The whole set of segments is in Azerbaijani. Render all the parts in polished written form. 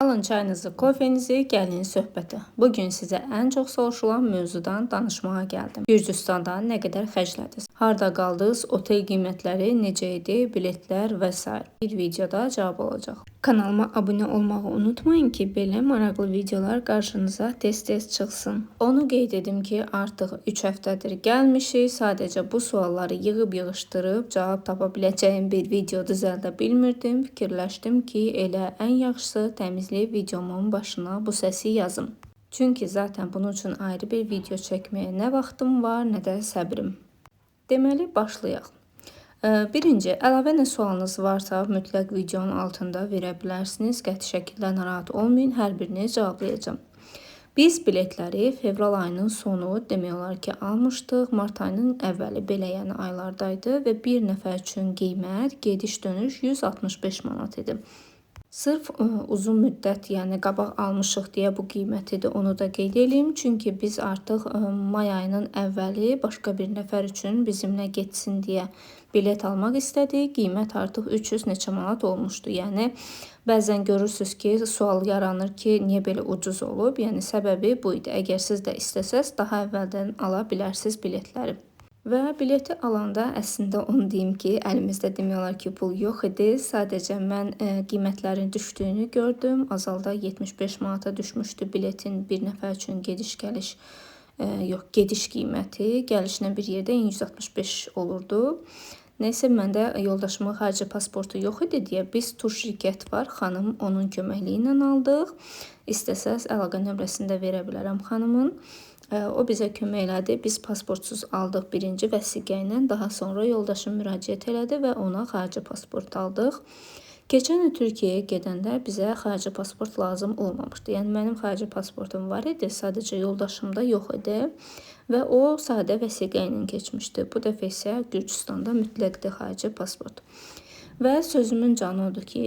Alın çayınızı, kofenizi, gəlin söhbətə. Bugün sizə ən çox soruşulan mövzudan danışmağa gəldim. Gürcüstanda nə qədər xərclədiniz? Harda qaldınız? Otel qiymətləri necə idi? Biletlər və s. Bir videoda cavab olacaq. Kanalıma abunə olmağı unutmayın ki, belə maraqlı videolar qarşınıza tez-tez çıxsın. Onu qeyd edim ki, artıq 3 həftədir gəlmişik. Sadəcə bu sualları yığıb-yığışdırıb cavab tapa biləcəyim bir video düzəldə bilmirdim. Fikirləşdim ki, elə ən yaxşısı təmizləyib videomun başına bu səsi yazım. Çünki zaten bunun üçün ayrı bir video çəkməyə nə vaxtım var, nə də səbrim. Deməli, başlayaq. Birinci, əlavə nə sualınız varsa mütləq videonun altında verə bilərsiniz. Qəti şəkildə narahat olmayın, hər birini cavablayacağım. Biz biletləri fevral ayının sonu demək olar ki almışdıq. Mart ayının əvvəli belə yəni aylardaydı və bir nəfər üçün qiymət gediş-dönüş 165 manat idi. Sırf uzun müddət, yəni qabaq almışıq deyə bu qiymətidir, onu da qeyd edeyim. Çünki biz artıq may ayının əvvəli başqa bir nəfər üçün bizimlə getsin deyə bilet almaq istədik. Qiymət artıq 300 neçə manat olmuşdu. Yəni bəzən görürsüz ki, sual yaranır ki, niyə belə ucuz olub? Yəni səbəbi bu idi. Əgər siz də istəsəz, daha əvvəldən ala bilərsiniz biletləri. Və bileti alanda əslində onu deyim ki, əlimizdə demək olar ki, pul yox idi. Sadəcə mən qiymətlərin düşdüyünü gördüm. Azalda 75 manata düşmüşdü biletin bir nəfər üçün gediş-gəliş, gediş qiyməti. Gəlişlə bir yerdə 165 olurdu. Nəysə, məndə yoldaşımın xarici pasportu yox idi deyə biz tur şirkət var, xanım onun köməkliyi ilə aldıq. İstəsəz əlaqə nömrəsini də verə bilərəm xanımın. O bizə kömək elədi. Biz pasportsuz aldıq birinci vəsiqə ilə. Daha sonra yoldaşım müraciət elədi və ona xarici pasport aldıq. Keçən il Türkiyəyə gedəndə bizə xarici pasport lazım olmamışdı. Yəni mənim xarici pasportum var idi, sadəcə yoldaşımda yox idi və o sadə vəsiqə ilə keçmişdi. Bu dəfə isə Gürcüstanda mütləqdir xarici pasport. Və sözümün canı odur ki,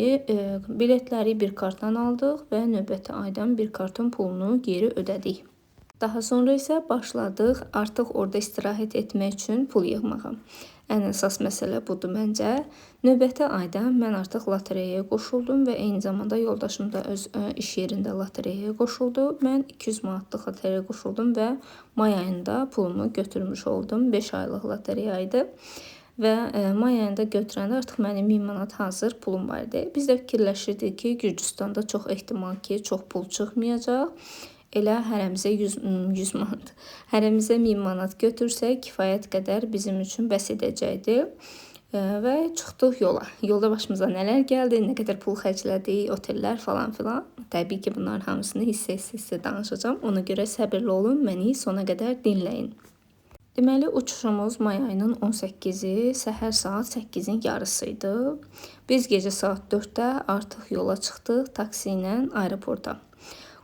biletləri bir kartdan aldıq və növbəti aydan bir kartın pulunu geri ödədik. Daha sonra isə başladıq artıq orada istirahət etmək üçün pul yığmağa. Ən əsas məsələ budur məncə. Növbəti ayda mən artıq lotereyaya qoşuldum və eyni zamanda yoldaşım da öz iş yerində lotereyaya qoşuldu. Mən 200 manatlıq lotereyaya qoşuldum və may ayında pulumu götürmüş oldum. 5 aylıq lotereya idi. Və may ayında götürəndə artıq mənim 1000 manat hazır pulum var idi. Biz də fikirləşirdik ki, Gürcüstanda çox ehtimal ki, çox pul çıxmayacaq. Elə hərəmizə 100 manat, hərəmizə 1000 manat götürsək kifayət qədər bizim üçün bəs edəcəkdi. Və çıxdıq yola. Yolda başımıza nələr gəldi, nə qədər pul xərclədik, otellər falan filan. Təbii ki, bunların hamısını hissə-hissə danışacağım. Ona görə səbirli olun, məni sona qədər dinləyin. Deməli, uçuşumuz may ayının 18-i, səhər saat 8-in yarısı idi. Biz gecə saat 4-də artıq yola çıxdıq taksi ilə aeroporta.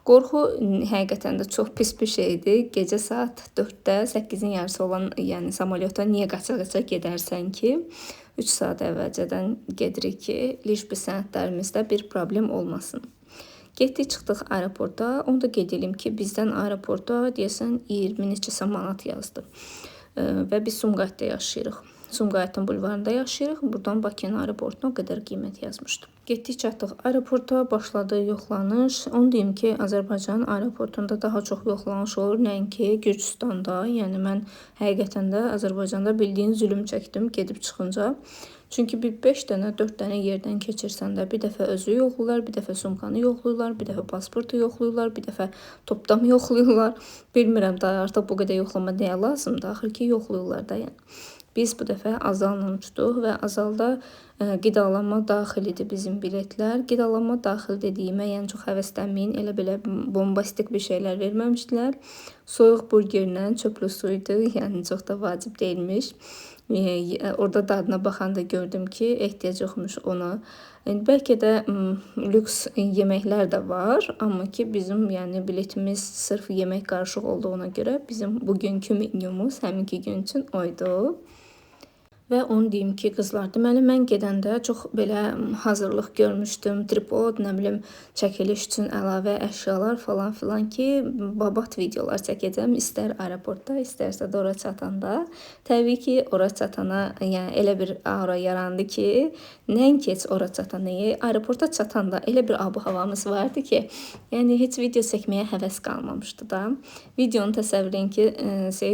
Qorxu həqiqətən də çox pis bir şeydir. Gecə saat 4-də 8-in yarısı olan yəni samolyota niyə qaça-qaça gedərsən ki? 3 saat əvvəlcədən gedirik ki, liş bir sənədlərimizdə bir problem olmasın. Getdik, çıxdıq aeroporta. Onu da qeyd edim ki, bizdən aeroporta deyəsən 20 neçəsə manat yazdı. Və biz Sumqayıtda yaşayırıq. Sumqayıtın bulvarında yaşayırıq. Buradan Bakının aeroportuna o qədər qiymət yazmışdı. Getdik, çatdıq aeroporta, başladı yoxlanış. Onu deyim ki, Azərbaycanın aeroportunda daha çox yoxlanış olur, nəinki Gürcüstanda. Yəni mən həqiqətən də Azərbaycanda bildiyin zülüm çəkdim gedib çıxınca. Çünki bir 5 dənə, 4 dənə yerdən keçirsən də bir dəfə özü yoxlayırlar, bir dəfə sumkanı yoxlayırlar, bir dəfə pasportu yoxlayırlar, bir dəfə topdam yoxlayırlar. Bilmirəm da artıq bu qədər yoxlama nəyə lazımdır, axır ki yoxlayırlar da yəni. Biz bu dəfə Azal'la uçduq və Azal'da qidalanma daxil idi bizim biletlər. Qidalanma daxil dediyimə yəni çox həvəslənməyin, elə belə bombastik bir şeylər verməmişdilər. Soyuq burgerlə çöplü su idi, yəni çox da vacib deyilmiş. Orada dadına baxanda gördüm ki, ehtiyac yoxmuş ona. Bəlkə də lüks yeməklər də var, amma ki bizim yəni biletimiz sırf yemək qarışıq olduğuna görə bizim bugünkü menyumuz həminki gün üçün oydu. Və onu deyim ki, qızlar, deməli mən gedəndə çox belə hazırlıq görmüşdüm. Tripod, nə bilim, çəkiliş üçün əlavə əşyalar falan filan ki, babat videolar çəkəcəm. İstər aeroportda, istərsə də ora çatanda. Təbii ki, ora çatana, yəni elə bir aura yarandı ki, nəinki heç ora çatana, aeroporta çatanda elə bir ab-havamız vardı ki, yəni heç video çəkməyə həvəs qalmamışdı da. Videonu təsəvvür edin ki,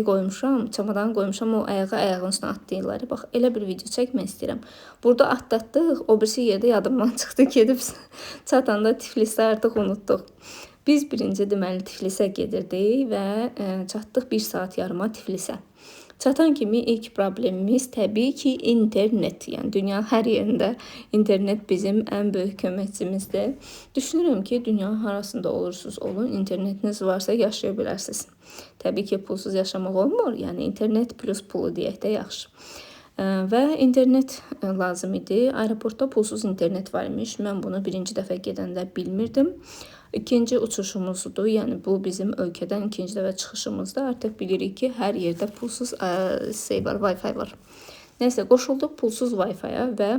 qoymuşam, çamadanı qoymuşam, o ayağın üstünə atlayırlar. Bax, elə bir video çəkmək istəyirəm. Burada atlatdıq, o birisi yerdə yadımdan çıxdı, gedib çatanda Tiflisdə artıq unutduq. Biz birinci deməli Tiflisə gedirdik və çatdıq 1 saat yarıma Tiflisə. Çatan kimi ilk problemimiz təbii ki, internet. Yəni dünyanın hər yerində internet bizim ən böyük köməkçimizdir. Düşünürəm ki, dünyanın harasında olursunuz olun, internetiniz varsa yaşaya bilərsiniz. Təbii ki, pulsuz yaşamaq olmur. Yəni internet plus pulu deyək də yaxşı. Və internet lazım idi. Aeroportda pulsuz internet var imiş. Mən bunu birinci dəfə gedəndə bilmirdim. İkinci uçuşumuzdur. Yəni bu bizim ölkədən ikinci dəfə çıxışımızda. Artıq bilirik ki, hər yerdə pulsuz var, Wi-Fi var. Nəysə, qoşulduq pulsuz Wi-Fi-ya və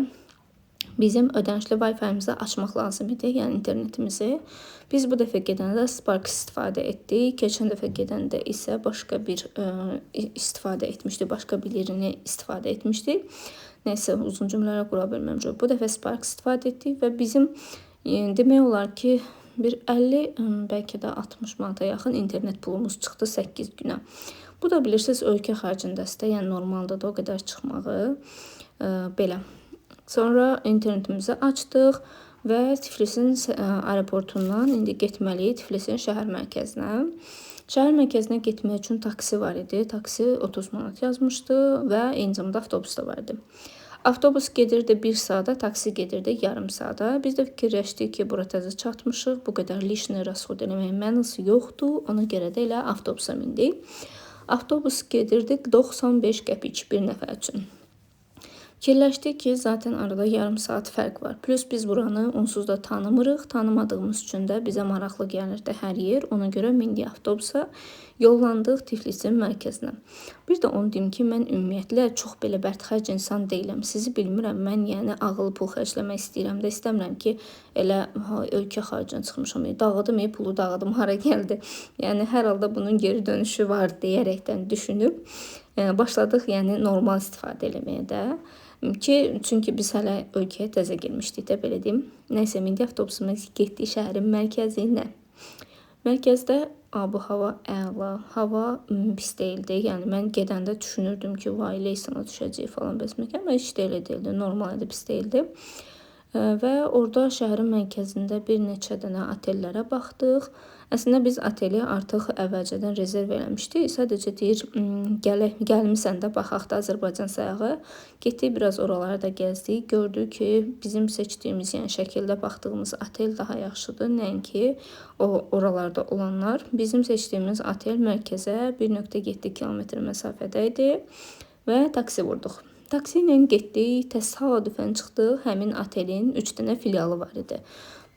bizim ödənişli Wi-Fi-mizi açmaq lazım idi, yəni internetimizi. Biz bu dəfə gedəndə Spark istifadə etdik. Keçən dəfə gedəndə isə başqa bir istifadə etmişdik, başqa birini istifadə etmişdik. Nəysə, uzun cümlələr qura bilməmişəm. Bu dəfə Spark istifadə etdik və bizim demək olar ki, bir 50, bəlkə də 60 manata yaxın internet pulumuz çıxdı 8 günə. Bu da bilirsiniz, ölkə xaricindəsə, yəni normalda da o qədər çıxmağı belə. Sonra internetimizi açdıq və Tiflisin aeroportundan indi getməliyik Tiflisin şəhər mərkəzinə. Şəhər mərkəzinə getmək üçün taksi var idi. Taksi 30 manat yazmışdı və eyni zamanda avtobus da var idi. Avtobus gedirdi 1 saata, taksi gedirdi yarım saata. Biz də fikirləşdik ki, bura təzə çatmışıq, bu qədər lişni rasxod eləməyin mənası yoxdur. Ona görə də elə avtobusa mindik. Avtobus gedirdi 95 qəpik bir nəfər üçün. Fikirləşdik ki, zaten arada yarım saat fərq var. Plus biz buranı onsuz da tanımırıq. Tanımadığımız üçün də bizə maraqlı gəlirdi hər yer. Ona görə mindik avtobusa, yollandıq Tiflisin mərkəzinə. Bir də onu deyim ki, mən ümumiyyətlə çox belə bərtxərc insan deyiləm. Sizi bilmirəm, mən yəni ağıl pul xərcləmək istəyirəm də istəmirəm ki, elə ölkə xaricində çıxmışam. Dağıdım, pulu dağıdım, hara gəldi. Yəni hər halda bunun geri dönüşü var deyərəkdən düşünüb başladıq, yəni normal istifadə eləməyə də. Çünki biz hələ ölkəyə təzə girmişdik də, belə deyim. Nəysə, indi avtobusumuz getdik şəhərin mərkəzinə. Mərkəzdə ab-hava əla, hava pis deyildi. Yəni mən gedəndə düşünürdüm ki, vay, Leysana düşəcək falan bəsməkən, amma heç də elə deyildi, normal idi, pis deyildi. Və orada şəhərin mərkəzində bir neçə dənə otellərə baxdıq. Əslində biz oteli artıq əvvəlcədən rezerv eləmişdik. Sadəcə deyir, gəlmisən də baxaq da Azərbaycan sayağı. Getdik, biraz oraları da gəzdik. Gördük ki, bizim seçdiyimiz, yəni şəkildə baxdığımız otel daha yaxşıdır. Nəinki oralarda olanlar. Bizim seçdiyimiz otel mərkəzə 1,7 kilometr məsafədə idi və taksi vurduq. Taksi ilə getdik, təsadüfən çıxdıq, həmin otelin 3 dənə filialı var idi.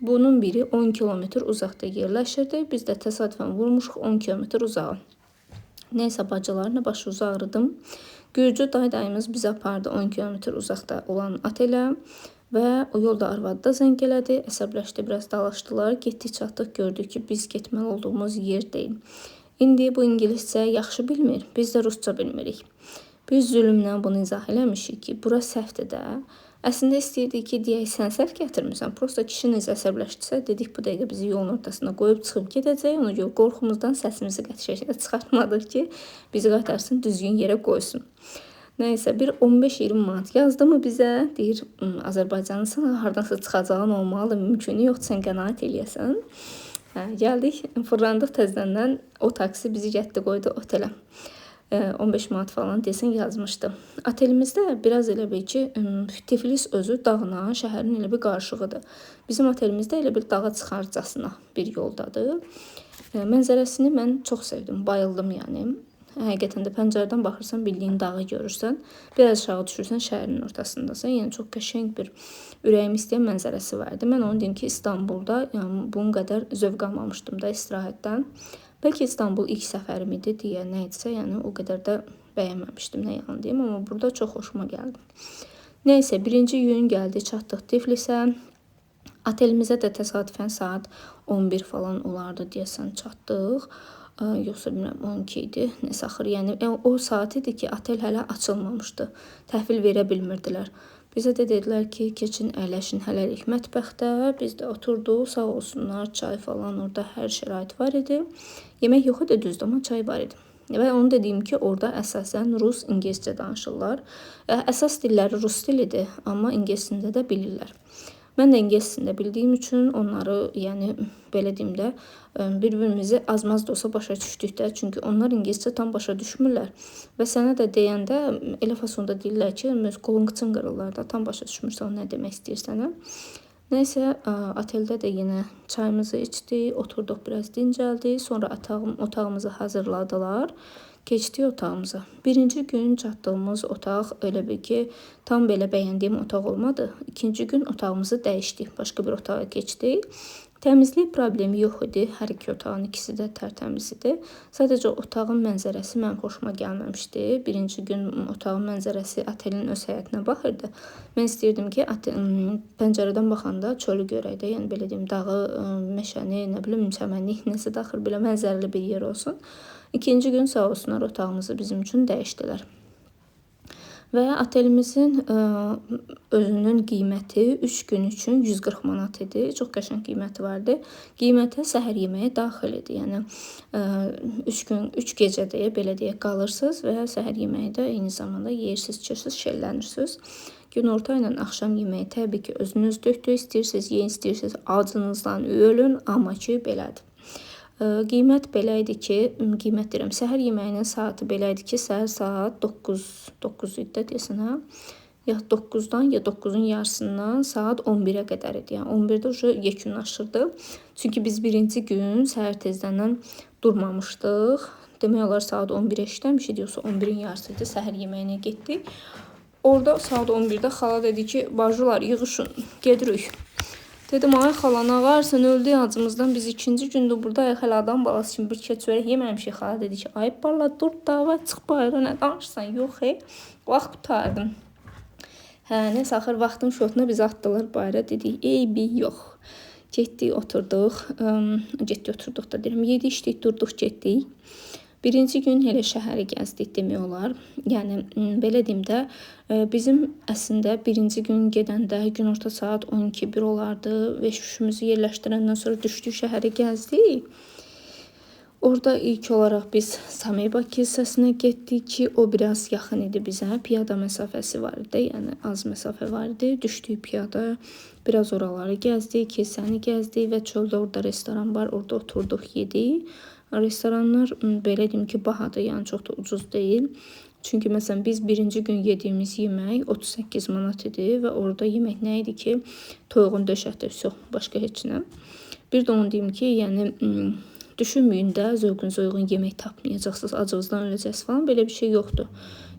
Bunun biri 10 kilometr uzaqda yerləşirdi. Biz də təsadüfən vurmuşuq 10 kilometr uzağa. Nəysə, bacılarla başımızı ağrıdım. Gürcü dayımız bizi apardı 10 kilometr uzaqda olan otelə və o yolda arvadı da zəng elədi, əsəbləşdi, biraz dalaşdılar. Getdik, çatdıq, gördük ki, biz getməli olduğumuz yer deyil. İndi bu ingiliscə yaxşı bilmir, biz də rusca bilmirik. Biz zülmlə bunu izah eləmişik ki, bura səhvdir də. Əslində istəyirdik ki, deyək, sən səhv gətirmirsən. Prosta kişiniz əsəbləşdirsə, dedik bu dəqiqə bizi yolun ortasına qoyub çıxıb gedəcək. Ona görə qorxumuzdan səsimizi qəti çıxartmadıq ki, bizi qaytarsın, düzgün yerə qoysun. Nəysə, bir 15-20 manat yazdı mı bizə? Deyir, Azərbaycanın sana hardansa çıxacağın olmalı, mümkünü yoxdur, sən qənaət eləyəsən. Gəldik, fırlandıq təzədən, o taksi bizi getdi, qoydu otelə. 15 manat falan desən yazmışdı. Otelimizdə biraz elə bil ki, Tiflis özü dağla, şəhərin elə bir qarışığıdır. Bizim otelimizdə elə bir dağa çıxarcasına bir yoldadır. Mənzərəsini mən çox sevdim, bayıldım yəni. Həqiqətən də pəncərədən baxırsan, bildiyin dağı görürsən. Biraz aşağı düşürsən, şəhərin ortasındasan. Yəni çox qəşəng bir ürəyimi istəyən mənzərəsi vardı. Mən onu deyim ki, İstanbulda bunun qədər zövq almamışdım da istirahətdən. Bəlkə İstanbul ilk səfərim idi deyə nə etsə, yəni o qədər də bəyənməmişdim, nə yalan deyim, amma burada çox xoşuma gəldi. Nəysə, birinci gün gəldi, çatdıq Tiflisə. Otelimizə də təsadüfən saat 11 falan olardı deyəsən çatdıq. Yoxsa bilmirəm 12 idi, nəsə axır. Yəni o saat idi ki, otel hələ açılmamışdı. Təhvil verə bilmirdilər. Bizə də dedilər ki, keçin əyləşin hələlik mətbəxdə. Biz də oturduq, sağ olsunlar, çay falan, orada hər şərait var idi. Yemək yox idi düzdür, amma çay var idi. Və onu dediyim ki, orada əsasən rus, ingiliscə danışırlar. Əsas dilləri rus dilidir, amma ingiliscində də bilirlər. Mən də ingiliscində bildiyim üçün onları, yəni belə deyim də, bir-birimizi az-maz da olsa başa düşdükdə, çünki onlar ingiliscə tam başa düşmürlər. Və sənə də deyəndə elə fasonda deyirlər ki, qolun qıçın qırırlar da, tam başa düşmürsən o nə demək istəyirsən. Nəysə, oteldə də yenə çayımızı içdik, oturduq, biraz dincəldik. Sonra otağımızı hazırladılar. Keçdik otağımıza. Birinci gün çatdığımız otaq elə bir ki, tam belə bəyəndiyim otaq olmadı. İkinci gün otağımızı dəyişdik. Başqa bir otağa keçdik. Təmizlik problemi yox idi. Hər iki otağın ikisi də tərtəmiz idi. Sadəcə otağın mənzərəsi mənim xoşuma gəlməmişdi. Birinci gün otağın mənzərəsi otelin öz həyətinə baxırdı. Mən istəyirdim ki, pəncərədən baxanda çölü görək də, yəni belə deyim, dağı, meşəni, nə bilim, çəmənlik, nəsə daxır belə mənzərəli bir yer olsun. İkinci gün sağ olsunlar otağımızı bizim üçün dəyişdilər. Və otelimizin özünün qiyməti 3 gün üçün 140 manat idi. Çox qəşəng qiyməti vardı. Qiymətə səhər yeməyi daxil idi. Yəni 3 gecə deyə belə deyə qalırsınız və səhər yeməyi də eyni zamanda yeyirsiniz, içirsiniz, şəllənirsiniz. Günorta ilə axşam yeməyi təbii ki, özünüz döktü, istəyirsiniz, yeyin, istəyirsiniz, acınızdan ölün, amma ki, belədir. Qiymət belə idi ki, qiymət deyirəm, səhər yeməyinin saatı belə idi ki, səhər saat 9 idi də desin, hə? Ya 9-dan ya 9-un yarısından saat 11-ə qədər idi. Yəni 11-də ucu yekunlaşırdı. Çünki biz birinci gün səhər tezdəndən durmamışdıq. Demək olar saat 11-ə işləmişik, yoxsa 11-in yarısı idi, səhər yeməyinə getdik. Orada saat 11-də xala dedi ki, bacılar yığışın, gedirik. Dedim, ay xala, nə var, sən öldü acımızdan, biz ikinci gündür buradayıq, hələ adam balası kimi bir çörək yeməmişik. Xala dedi ki, ay bala, dur, dava çıx bayra, nə danışsan, yox, vaxt qutardım. Nəsə, axır vaxtın şotuna biz atdılar bayra, dedik, eybi yox. Getdik, oturduq da deyirəm, yedi içdik, durduq, getdik. Birinci gün elə şəhəri gəzdik demək olar. Yəni, belə deyim də, bizim əslində birinci gün gedəndə günorta saat 12-1 olardı. Veşuşumuzu yerləşdirəndən sonra düşdük şəhəri gəzdik. Orada ilk olaraq biz Sameba kilsəsinə getdik ki, o biraz yaxın idi bizə. Piyada məsafəsi var idi, yəni az məsafə var idi. Düşdük piyada, biraz oraları gəzdik, kilsəni gəzdik və çöldə orada restoran var, orada oturduq, yedik. Restoranlar belə deyim ki, bahadır, yəni çox da ucuz deyil. Çünki məsələn biz birinci gün yediyimiz yemək 38 manat idi və orada yemək nə idi ki, toyuğun döşəti, yox, başqa heç nə. Bir də onu deyim ki, yəni düşünməyin də zövqünüzə uyğun yemək tapmayacaqsınız, acınızdan öləcəksiniz falan, belə bir şey yoxdur.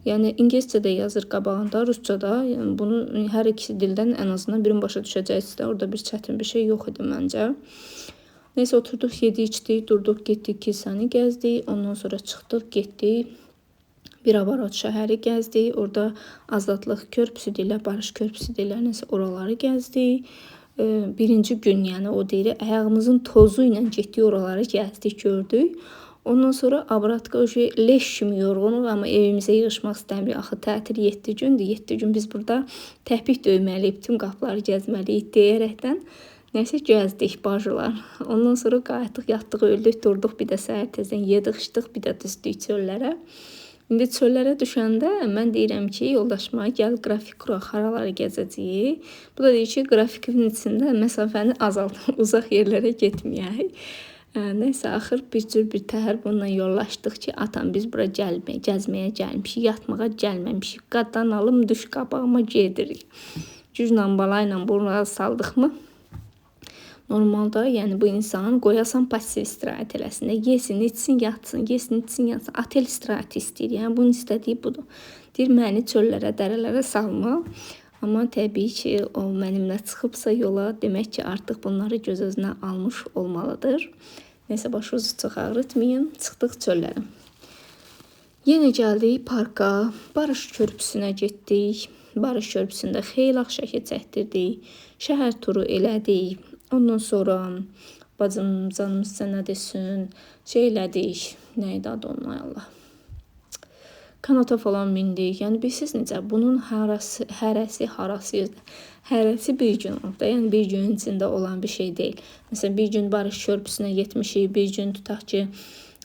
Yəni ingiliscədə yazır qabağında, ruscada, yəni bunu hər ikisi dildən ən azından birini başa düşəcəksiniz də, orada bir çətin bir şey yox idi məncə. Neysə, oturduq, yedi, içdik, durduq, getdik, kilsəni gəzdik. Ondan sonra çıxdıq, getdik. Biravarot şəhəri gəzdik. Orada Azadlıq körpüsü deyirlər, Barış körpüsü deyirlər, nəsə oraları gəzdik. Birinci gün, yəni o deyir, ayağımızın tozu ilə getdik, oraları gəzdik, gördük. Ondan sonra Abratka leş kimi yorğunuq, amma evimizə yığışmaq istəmirik. Axı tətil 7 gündür, 7 gün biz burada təpik döyməliyik, bütün qapıları gəzməliyik deyərəkdən. Nəysə gəzdik bacılar. Ondan sonra qayıtdıq, yatdıq, öldük, durduq, bir də səhər tezdən yedik, içdik, bir də düzdük çöllərə. İndi çöllərə düşəndə mən deyirəm ki, yoldaşıma gəl qrafik quraq, haraları gəzəcəyik. Bu da deyir ki, qrafikin içində məsafəni azaldın, uzaq yerlərə getməyək. Nəysə, axır bir cür bir təhər bununla yollaşdıq ki, atam biz bura gəzməyə gəlmişik, yatmağa gəlməmişik. Qaddan alım, düş qabağıma gedirik. Güclə balayla buraya saldıq mı? Normalda, yəni bu insan qoyasan pasiv istirahət eləsin, yesin, içsin, yatsın, yesin, içsin, yatsın. Otel istirahəti istəyir, yəni bunun istədiyi budur. Deyir, məni çöllərə, dərələrə salma. Amma təbii ki, o mənimlə çıxıbsa yola, demək ki, artıq bunları göz özünə almış olmalıdır. Neysə, başınızı çox ağrıtmayın, çıxdıq çöllərə. Yenə gəldik parka, Barış körpüsünə getdik. Barış körpüsündə xeyli şəkil çəkdirdik. Şəhər turu elədik. Ondan sonra bacım canım sizə nə desin, elədik. Nə idi adı onun, ay Allah. Kanata falan mindik. Yəni bilirsiniz necə? Bunun hərəsi bir gün oldu. Yəni bir günün içində olan bir şey deyil. Məsələn, bir gün Barış körpüsünə getmişik, bir gün tutaq ki,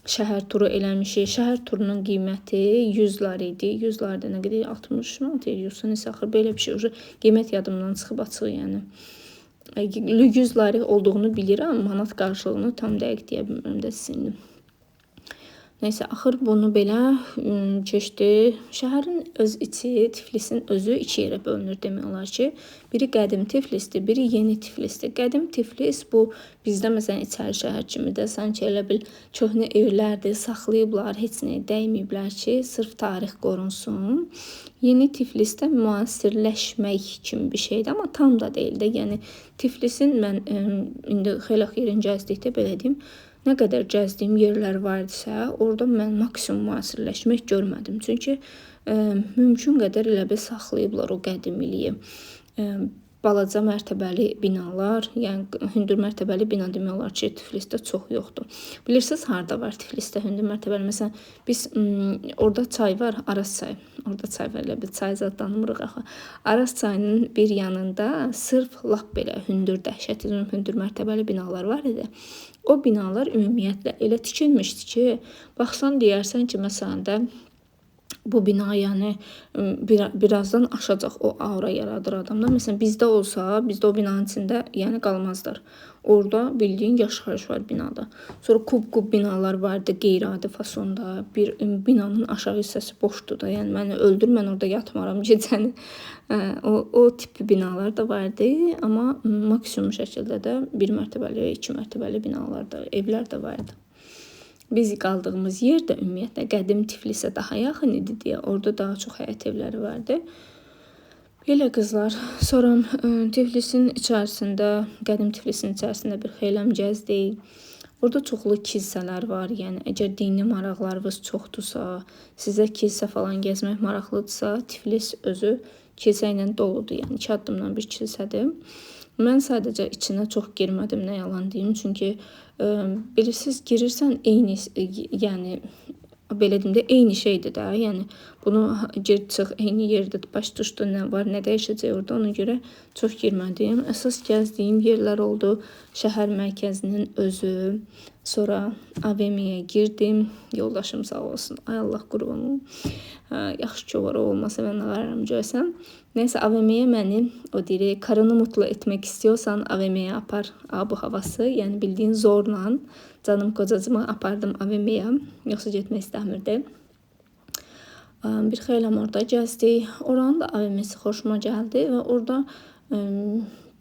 şəhər turu eləmişik. Şəhər turunun qiyməti 100 lar idi. 100 lar da nə qədər? 60 manat ediyorsa, nəsə axır belə bir şey. Qiymət yadımdan çıxıb açıq, yəni. 100 lar olduğunu bilirəm, manat qarşılığını tam dəqiq deyə bilmirəm də sizinlə. Neyse, axır bunu belə keçdi. Şəhərin öz içi, Tiflisin özü iki yerə bölünür demək olar ki. Biri qədim Tiflisdir, biri yeni Tiflisdir. Qədim Tiflis bu bizdə məsələn içəri şəhər kimi də sanki elə bil köhnə evlərdir, saxlayıblar, heç nəyə dəyməyiblər ki, sırf tarix qorunsun. Yeni Tiflisdə müasirləşmək kimi bir şeydir, amma tam da deyil də. Yəni Tiflisin mən indi xeyli yerin gəzdikdə belə deyim, nə qədər gəzdiyim yerlər vardısa, orada mən maksimum müasirləşmək görmədim. Çünki mümkün qədər elə bir saxlayıblar o qədimiliyi. Balaca mərtəbəli binalar, yəni hündür mərtəbəli bina demək olar ki, Tiflisdə çox yoxdur. Bilirsiniz harda var Tiflisdə hündür mərtəbəli? Məsələn, biz orada çay var, Araz çayı. Orada çay var, elə bir çay zad tanımırıq axı. Araz çayının bir yanında sırf lap belə hündür, dəhşətli hündür mərtəbəli binalar var idi. O binalar ümumiyyətlə elə tikilmişdi ki, baxsan deyərsən ki, məsələn də bu bina yəni birazdan aşacaq, o aura yaradır adamda. Məsələn, bizdə olsa, bizdə o binanın içində yəni qalmazlar. Orada bildiyin yaşayış var binada. Sonra kub binalar vardı qeyri-adi fasonda. Bir binanın aşağı hissəsi boşdur da. Yəni məni öldür, mən orada yatmaram gecəni. O tip binalar da vardı, amma maksimum şəkildə də bir mərtəbəli, iki mərtəbəli binalar da, evlər də vardı. Biz qaldığımız yer də ümumiyyətlə qədim Tiflisə daha yaxın idi deyə orada daha çox həyət evləri vardı. Belə qızlar, sonra Tiflisin içərisində, qədim Tiflisin içərisində bir xeyləm gəzdik. Orada çoxlu kilsələr var, yəni əgər dini maraqlarınız çoxdursa, sizə kilsə falan gəzmək maraqlıdırsa, Tiflis özü kilsə ilə doludur, yəni 2 addımdan bir kilsədir. Mən sadəcə içinə çox girmədim, nə yalan deyim, çünki bilirsiniz, girirsən eyni, yəni belə deyim də eyni şeydir də, yəni bunu gir çıx eyni yerdə baş tutdu, nə var, nə dəyişəcək orada, ona görə çox girmədim. Əsas gəzdiyim yerlər oldu, şəhər mərkəzinin özü, sonra AVM-yə girdim, yoldaşım sağ olsun, ay Allah qurban olum. Yaxşı ki var, o olmasa mən ağarım görsəm. Neyse, AVM-yə məni, o deyir, karını mutlu etmək istiyorsan AVM-yə apar, bu havası, yəni bildiyin zorla canım kocacımı apardım AVM-yə, yoxsa getmək istəmirdi. Bir xeyləm orada gəzdik, oranın da AVM-si xoşuma gəldi və orada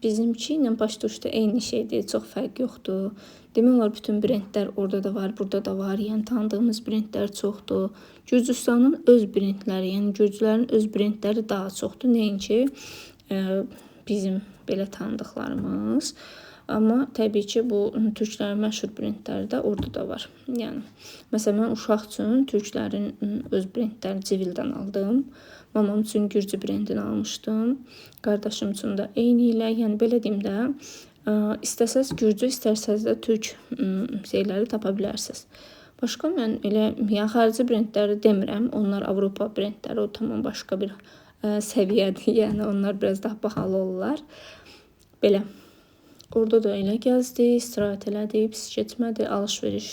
bizimki ilə baş tutdu eyni şeydir, çox fərq yoxdur. Demək olar bütün brendlər orada da var, burada da var. Yəni tanıdığımız brendlər çoxdur. Gürcüstanın öz brendləri, yəni gürcülərin öz brendləri daha çoxdur. Nəinki bizim belə tanıdıqlarımız. Amma təbii ki, bu türklərin məşhur brendləri də orada da var. Yəni məsələn, mən uşaq üçün türklərin öz brendləri Civildən aldım. Mamam üçün Gürcü brendini almışdım. Qardaşım üçün də eyni ilə, yəni belə deyim də, istəsəz Gürcü, istərsəz də türk şeyləri tapa bilərsiniz. Başqa mən elə yəni xarici brendləri demirəm. Onlar Avropa brendləri, o tamam başqa bir səviyyədir. Yəni onlar biraz daha bahalı olurlar. Belə. Orada da elə gəzdik, istirahət elədik, pis keçmədi, alış-veriş.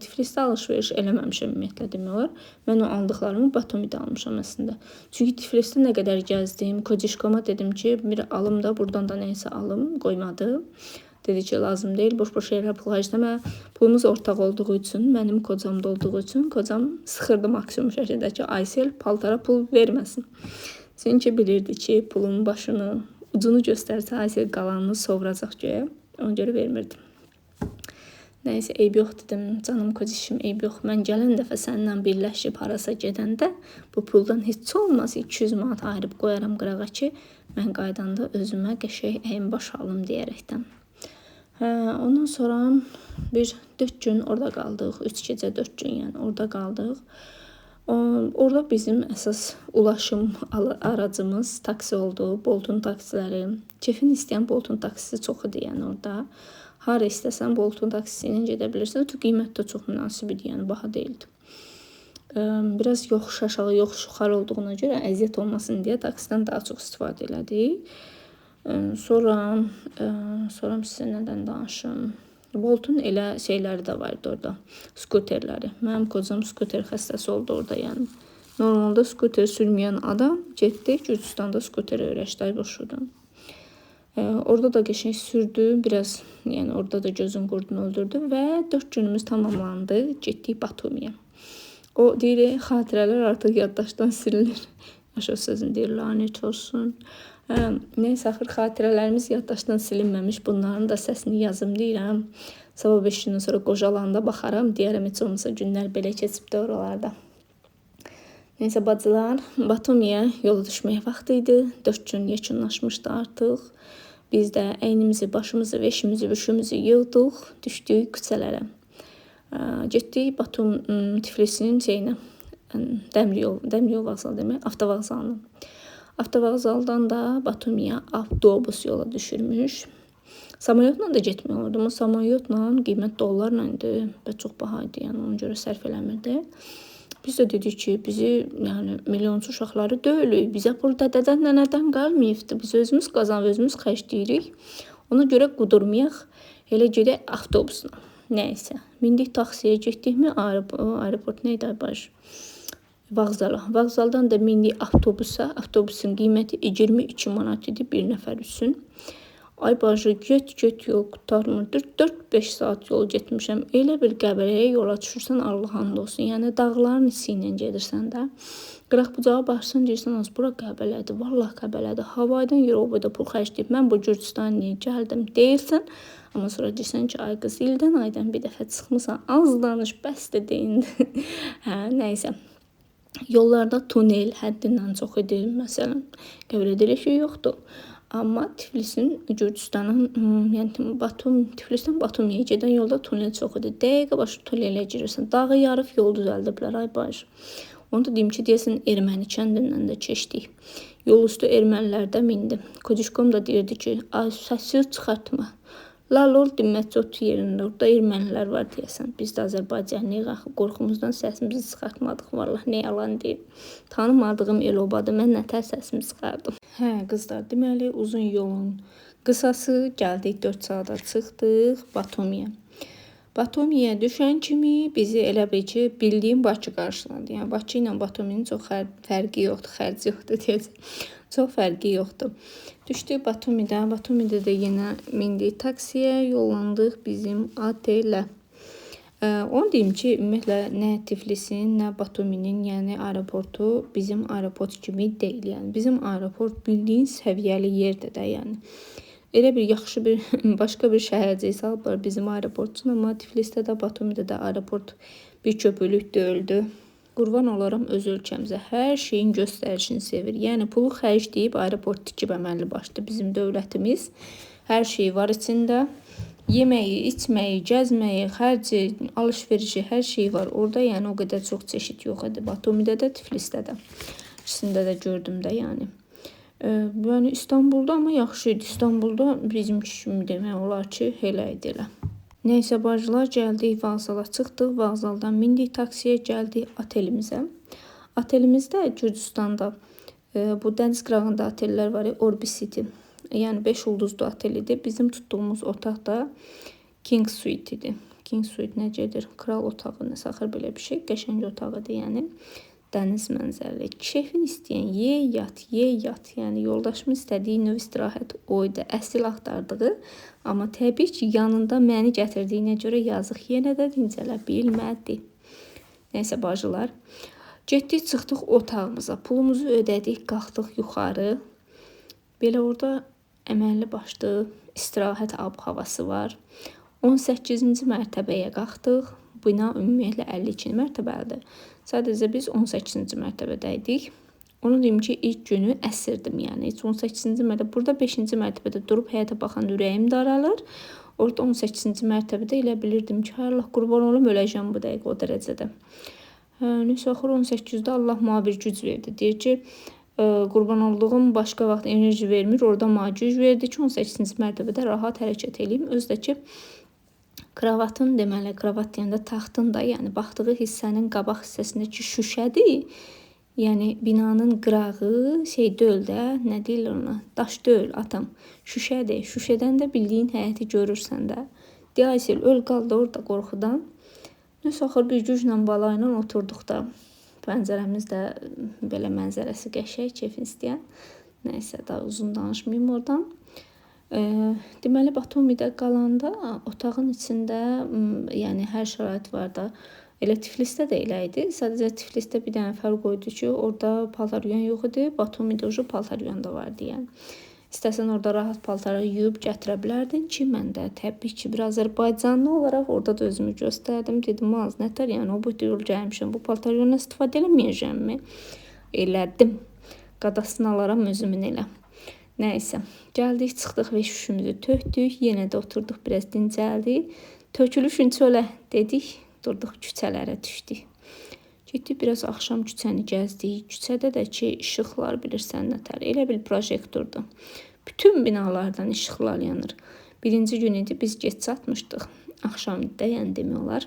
Tiflisdə alış-veriş eləməmişəm ümumiyyətlə demək olar. Mən o aldıqlarımı Batomidə almışam əslində. Çünki Tiflisdə nə qədər gəzdim, Kocişkoma dedim ki, bir alım da buradan da nəysə alım, qoymadı. Dedi ki, lazım deyil, boş-boş yerə pul xərcləmə. Pulumuz ortaq olduğu üçün, mənim kocamda olduğu üçün, kocam sıxırdı maksimum şəkildə ki, Aysel paltara pul verməsin. Çünki bilirdi ki, pulun başını, ucunu göstərsə, Aysel qalanını sovracaq göyə. Ona görə vermirdim. Nəysə, eyb yox dedim, canım kocişim, eyb yox. Mən gələn dəfə səndən birləşib harasa gedəndə bu puldan heç olmaz 200 manat ayırıb qoyaram qırağa ki, mən qaydanda özümə qəşəng əyim baş alım deyərəkdən. Ondan sonra bir 4 gün orada qaldıq. 3 gecə 4 gün yəni orada qaldıq. Orada bizim əsas ulaşım aracımız taksi oldu. Boltun taksiləri. Kefin istəyən Boltun taksisi çox idi yəni orada. Hara istəsən Boltun taksisi ilə gedə bilirsən. Qiymət də çox münasib idi, yəni baha deyildi. Biraz yoxuş aşağı, yoxuş yuxarı olduğuna görə əziyyət olmasın deyə taksidən daha çox istifadə elədik. Sonra sizə nədən danışım? Boltun elə şeyləri də vardı orada, skuterləri. Mənim kocam skuter xəstəsi oldu orada, yəni. Normalda skuter sürməyən adam getdi, Gürcüstanda skuter öyrəşdi, boşudan. Orada da qəşəng sürdü, biraz, yəni orada da gözün qurdunu öldürdü və 4 günümüz tamamlandı, getdik Batumiyə. O deyir, xatirələr artıq yaddaşdan sililir. Yaşa sözün deyir, lanet olsun. Neysə, axır xatirələrimiz yaddaşdan silinməmiş. Bunların da səsini yazım deyirəm. Sabah 5 gündən sonra qocalanda baxaram. Deyərəm, heç olmasa günlər belə keçibdi oralarda. Neysə, bacılar, Batumiyə yola düşməyə vaxt idi. 4 gün yekunlaşmışdı artıq. Biz də əynimizi, başımızı, veşimizi, büşümüzü yığdıq. Düşdük küçələrə. Getdik Batum Tiflisinin şeyinə. Dəmiryol vağzalı demək, avtovağzalına. Avtovağzaldan da Batumiyə avtobus yola düşürmüş. Samolyotla da getmək olurdu. Amma samolyotla qiymət dollarla idi və çox baha idi, yəni ona görə sərf eləmirdi. Biz də dedik ki, bizi yəni milyonçu uşaqları deyilik. Bizə burada dədən nənədən qalmayıbdı. Biz özümüz qazanıb, özümüz xərcləyirik. Ona görə qudurmayaq, elə gedək avtobusla. Nəysə, mindik taksiyə getdikmi, aeroport neydi baş? Vağzala. Vağzaldan da mindik avtobusa. Avtobusun qiyməti 22 manat idi bir nəfər üçün. Ay bacı, get yol qutarmırdır. 4-5 saat yol getmişəm. Elə bir Qəbələyə yola düşürsən, Allah and olsun. Yəni dağların içi ilə gedirsən də. Qıraq bucağa baxsan, deyirsən, az bura Qəbələdir. Vallahi Qəbələdir. Havaydan yerə o boyda pul xərcləyib. Mən bu Gürcüstan niyə gəldim deyirsən. Amma sonra deyirsən ki, ay qız, ildən aydan bir dəfə çıxmısan. Az danış, bəs də deyin. Nəysə. Yollarda tunel həddindən çox idi. Məsələn, Qəbələdə elə şey yoxdur. Amma Tiflisin, Gürcüstanın, yəni Tiflisdən Batumiyə gedən yolda tunel çox idi. Dəqiqə başı tunelə girirsən. Dağı yarıb yol düzəldiblər, ay baş. Onu da deyim ki, deyəsən Erməni kəndindən də keçdik. Yol üstü ermənilərdə mindim. Kocuşkom da deyirdi ki, ay səssiz çıxartma. Lal dinmətçi otu yerində, orada ermənilər var deyəsən. Biz də Azərbaycanlıyıq, axı qorxumuzdan səsimizi çıxartmadıq, vallahi nə yalan deyil. Tanımadığım el obadı, mən nətər səsimi çıxardım. Qızlar, deməli uzun yolun qısası gəldik, 4 saata çıxdıq Batumiyə. Batumiyə düşən kimi bizi elə bil ki, bildiyim Bakı qarşıladı. Yəni Bakı ilə Batuminin çox fərqi yoxdur, xərci yoxdur deyəcəm. Çox fərqi yoxdur. Düşdük Batumidə. Batumidə də yenə mindik taksiyə, yollandıq bizim otelə. Onu deyim ki, ümumiyyətlə nə Tiflisin, nə Batuminin, yəni aeroportu bizim aeroport kimi deyil. Yəni bizim aeroport bildiyin səviyyəli yerdir də, yəni. Elə bir yaxşı bir başqa bir şəhərcik salıblar bizim aeroport üçün, amma Tiflisdə də Batumidə də aeroport bir köpüklük deyildi. Qurban olaram öz ölkəmizə. Hər şeyin göstərişini sevir. Yəni pulu xərcləyib aeroport tikib əməlli başlı bizim dövlətimiz. Hər şey var içində. Yeməyi, içməyi, gəzməyi, xərci, alış-verişi, hər şey var. Orada yəni o qədər çox çeşid yox idi. Batumidə də, Tiflisdə də. İkisində də gördüm də yəni. Yəni İstanbulda amma yaxşı idi. İstanbulda bizim kimi demək olar ki, elə idi elə. Nəysə bacılar, gəldik vağzala, çıxdıq. Vağzaldan mindik taksiyə, gəldik otelimizə. Otelimizdə Gürcüstanda bu dəniz qırağında otellər var, Orbis City. Yəni 5 ulduzlu otel idi. Bizim tutduğumuz otaq da King Suite idi. King Suite necədir? Kral otağı, nəsə axır belə bir şey. Qəşəng otağıdır, yəni. Dəniz mənzərəli. Keyfin istəyən ye, yat. Yəni yoldaşımın istədiyi növ istirahət o idi. Əsl axtardığı. Amma təbii ki, yanında məni gətirdiyinə görə yazıq yenə də dincələ bilmədi. Nəysə bacılar. Getdik, çıxdıq otağımıza. Pulumuzu ödədik, qalxdıq yuxarı. Belə orada əməlli başlı istirahət ab-havası var. 18-ci mərtəbəyə qalxdıq. Bina ümumiyyətlə 52 mərtəbəlidir. Sadəcə biz 18-ci mərtəbədəydik. Onu deyim ki, ilk günü əsirdim, yəni. Heç 18-ci mərtəbə, burada 5-ci mərtəbədə durub həyata baxan ürəyim daralır. Orada 18-ci mərtəbədə elə bilirdim ki, Allah qurban olum, öləcəm bu dəqiqə o dərəcədə. Nəsə axır 18-də Allah mənə bir güc verdi. Deyir ki, qurban olduğum başqa vaxt enerji vermir, orada mənə güc verdi ki, 18-ci mərtəbədə rahat hərəkət edeyim. Özü də ki, kravatın deməli, kravat deyəndə taxtın da, yəni baxdığı hissənin qabaq hissəsindəki şüşədir. Yəni binanın qırağı şey deyil də, nə deyirlər ona? Daş deyil, atam. Şüşədir. Şüşədən də bildiyin həyəti görürsən də. Deyəsil öl qaldı orada qorxudan. Nəsə axır bir güclə bala ilə oturduq da. Pəncərəmiz də belə mənzərəsi qəşəng, keyfin istəyən. Nəysə, daha uzun danışmayayım oradan. Deməli, Batumidə qalanda otağın içində yəni hər şərait var da. Elə Tiflisdə də elə idi. Sadəcə Tiflisdə bir dənə fərq qoydu ki, orada paltaryon yox idi. Batumidə ucu paltaryon da vardı yəni. İstəsən orada rahat paltarı yuyub gətirə bilərdin ki, mən də təbii ki, bir Azərbaycanlı olaraq orada da özümü göstərdim. Dedim, az nətər, yəni o bu yol gəlmişəm, bu paltaryondan istifadə eləməyəcəmmi? Elədim. Qadasını alaram özümün elə. Nəysə, gəldik, çıxdıq və şüşümüzü tökdük. Yenə də oturduq, biraz dincəldik. Tökülüşün çölə dedik, durduq küçələrə düşdük. Getdik, biraz axşam küçəni gəzdik. Küçədə də ki, işıqlar bilirsən nətər, elə bil projektordur. Bütün binalardan işıqlar yanır. Birinci gün idi, biz geç çatmışdıq. Axşam idi, yəni demək olar.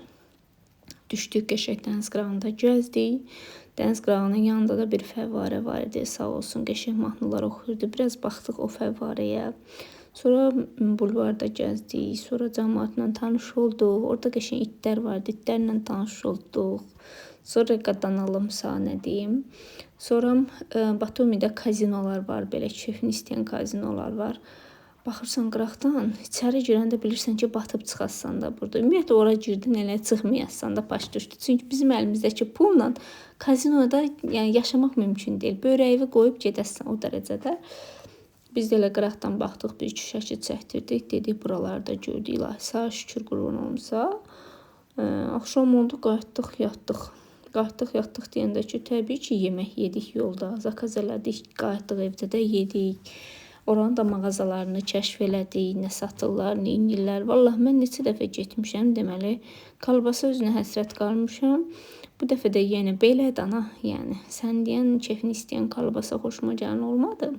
Düşdük, qəşəng dəniz qırağında gəzdik. Dəniz qırağının yanında da bir fəvvarə var idi, sağ olsun, qəşəng mahnılar oxuyurdu. Biraz baxdıq o fəvvarəyə. Sonra bulvarda gəzdik, sonra cəmaatla tanış olduq. Orada qəşəng itlər vardı, itlərlə tanış olduq. Sonra qadanalım sağ nə deyim. Sonra Batumidə kazinolar var, belə keyfini istəyən kazinolar var. Baxırsan qıraqdan, içəri girəndə bilirsən ki, batıb çıxasan da burada. Ümumiyyətlə ora girdin, elə çıxmayasan da baş düşdü. Çünki bizim əlimizdəki pulla kazinoda yəni yaşamaq mümkün deyil. Böyrəyi qoyub gedəsən o dərəcədə. Biz də elə qıraqdan baxdıq, bir iki şəkil çəkdirdik. Dedik, buralarda gördük. İlahi, sağ şükür qurban olmasa. Axşam oldu, qayıtdıq, yatdıq. Qayıtdıq, yatdıq deyəndə ki, təbii ki, yemək yedik yolda. Zakaz elədik, qayıtdıq, evdə də yedik. Oranın da mağazalarını kəşf elədik, nə satırlar, nə inirlər. Vallahi mən neçə dəfə getmişəm, deməli, kalbasa özünə həsrət qalmışam. Bu dəfə də yenə belə dana, yəni sən deyən keyfini istəyən kalbasa xoşuma gələn olmadı.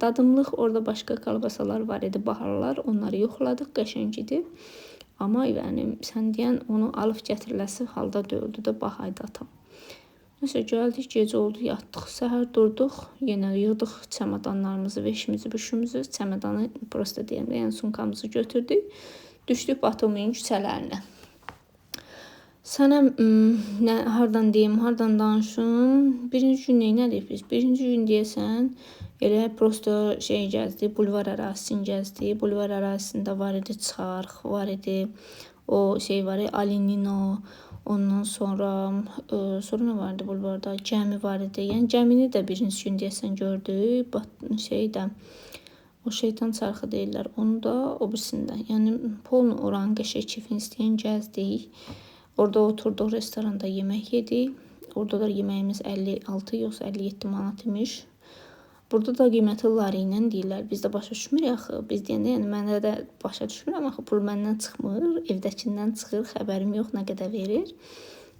Dadımlıq orada başqa kalbasalar var idi, baharlar, onları yoxladıq, qəşəng idi. Amma yəni sən deyən onu alıb gətiriləsi halda döyüldü də bahaydı atam. Nəsə gəldik, gecə oldu, yatdıq, səhər durduq, yenə yığdıq çamadanlarımızı, veşimizi, büşümüzü, çamadanı prosta deyəndə, yəni sumkamızı götürdük, düşdük Batumi'nin küçələrinə. Sənə hardan deyim, hardan danışım, birinci gün neynədik biz? Birinci gün deyəsən, elə prosta şey gəzdik, bulvar ərazisini gəzdik, bulvar ərazisində var idi çarx, var idi, o şey var idi, Alinino. Ondan sonra nə vardı bulvarda? Gəmi var idi. Yəni gəmini də birinci gün deyəsən gördük. Şeydə o şeytan çarxı deyirlər. Onu da o birisində. Yəni polnu oranı qəşəng keyfini istəyən gəzdik. Orada oturduq, restoranda yemək yedik. Orada da yeməyimiz 56 yoxsa 57 manat imiş. Burada da qiyməti lari ilə deyirlər. Biz də başa düşmürük axı. Biz deyəndə, yəni mənə də başa düşmürəm axı. Pul məndən çıxmır, evdəkindən çıxır, xəbərim yox nə qədər verir.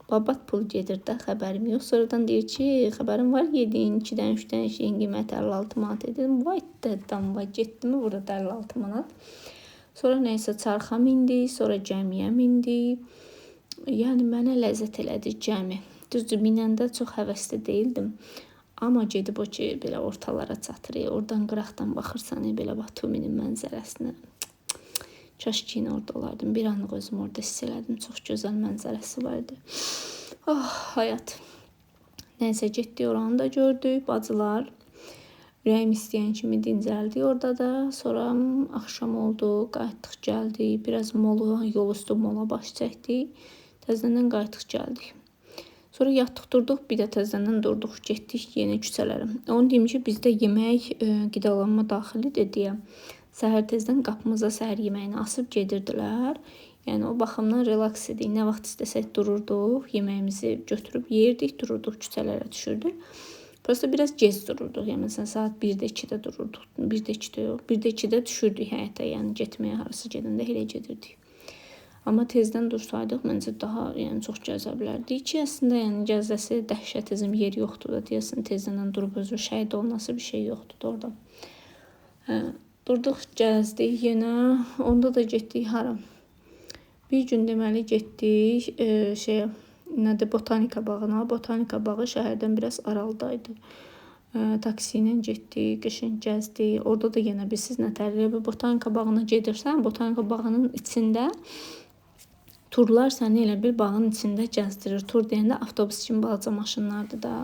Babat pul gedir də, xəbərim yox. Sonradan deyir ki, xəbərim var, yedin, 2-dən 3-dən şeyin qiyməti 56 manat edir. Vay dədən, vay getdi mi burada 56 manat. Sonra nəysə çarxa mindik, sonra gəmiyə mindik. Yəni mənə ləzzət elədi gəmi. Düzdür, minəndə çox həvəsli deyildim. Amma gedib o ki, belə ortalara çatırıq. Oradan qıraqdan baxırsan, belə Batumi'nin mənzərəsinə. Kaş ki, orada olardım. Bir anlıq özüm orada hiss elədim. Çox gözəl mənzərəsi vardı. Oh, həyat. Nəysə, getdik, oranı da gördük, bacılar. Ürəyim istəyən kimi dincəldik orada da. Sonra axşam oldu, qayıtdıq, gəldik. Biraz mola, yol üstü mola baş çəkdik. Təzədən qayıtdıq, gəldik. Sonra yatdıq, durduq, bir də təzədən durduq, getdik yeni küçələrə. Onu deyim ki, bizdə yemək, qidalanma daxilidir deyə səhər tezdən qapımıza səhər yeməyini asıb gedirdilər. Yəni o baxımdan relaks edik. Nə vaxt istəsək dururduq, yeməyimizi götürüb yerdik, dururduq, küçələrə düşürdük. Prosta biraz gec dururduq. Yəni məsələn saat 1-də 2-də dururduq. 1-də 2-də yox, 1-də 2-də düşürdük həyətə. Yəni getməyə harası gedəndə elə gedirdik. Amma tezdən dursaydıq məncə daha yəni çox gəzə bilərdik ki, əslində yəni gəzəsi dəhşətizm yer yoxdur da deyəsən tezdən durub özü şəhid olması bir şey yoxdur da orada. Durduq, gəzdik yenə. Onda da getdik hara? Bir gün deməli getdik şeyə, nədir, Botanika bağına. Botanika bağı şəhərdən biraz aralıdaydı. Taksi ilə getdik, qəşəng gəzdik. Orada da yenə bilirsiz nətər, bir Botanika bağına gedirsən, Botanika bağının içində turlar səni elə bir bağın içində gəzdirir. Tur deyəndə avtobus kimi balaca maşınlardır da.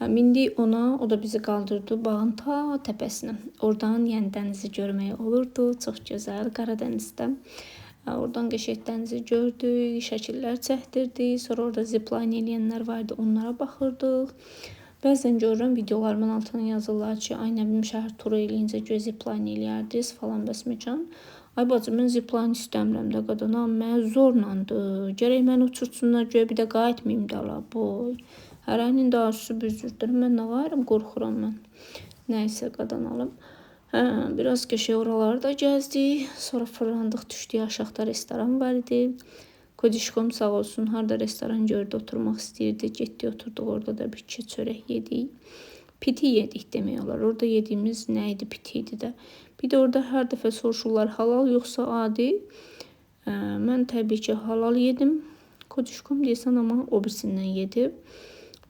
Mindik ona, o da bizi qaldırdı bağın ta təpəsinə. Oradan yəni dənizi görmək olurdu, çox gözəl Qaradənizdə. Oradan qəşəng dənizi gördük, şəkillər çəkdirdik. Sonra orada zipline eləyənlər vardı, onlara baxırdıq. Bəzən görürəm videolarımın altına yazırlar ki, ay nə bilim şəhər turu eləyincə göz zipline eləyərdiniz falan bəsməkan. Ay bacı, mən zipline istəmirəm də qadına, mən zorlandır. Gərək mən uçursunlar, göyə bir də qayıtmayayım da boy. Hərənin də arzusu büzürdür. Mən nə varım, qorxuram mən. Nəysə qadan alım. Biraz qəşəng oraları da gəzdik. Sonra fırlandıq, düşdük aşağıda restoran var idi. Kodişkom sağ olsun, harda restoran gördü, oturmaq istəyirdi. Getdik, oturduq, orada da bir iki çörək yedik. Piti yedik demək olar. Orada yediyimiz nə idi, piti idi də. Bir də orada hər dəfə soruşurlar halal yoxsa adi. Mən təbii ki halal yedim. Kodişkom deyəsən, amma o birisindən yedim.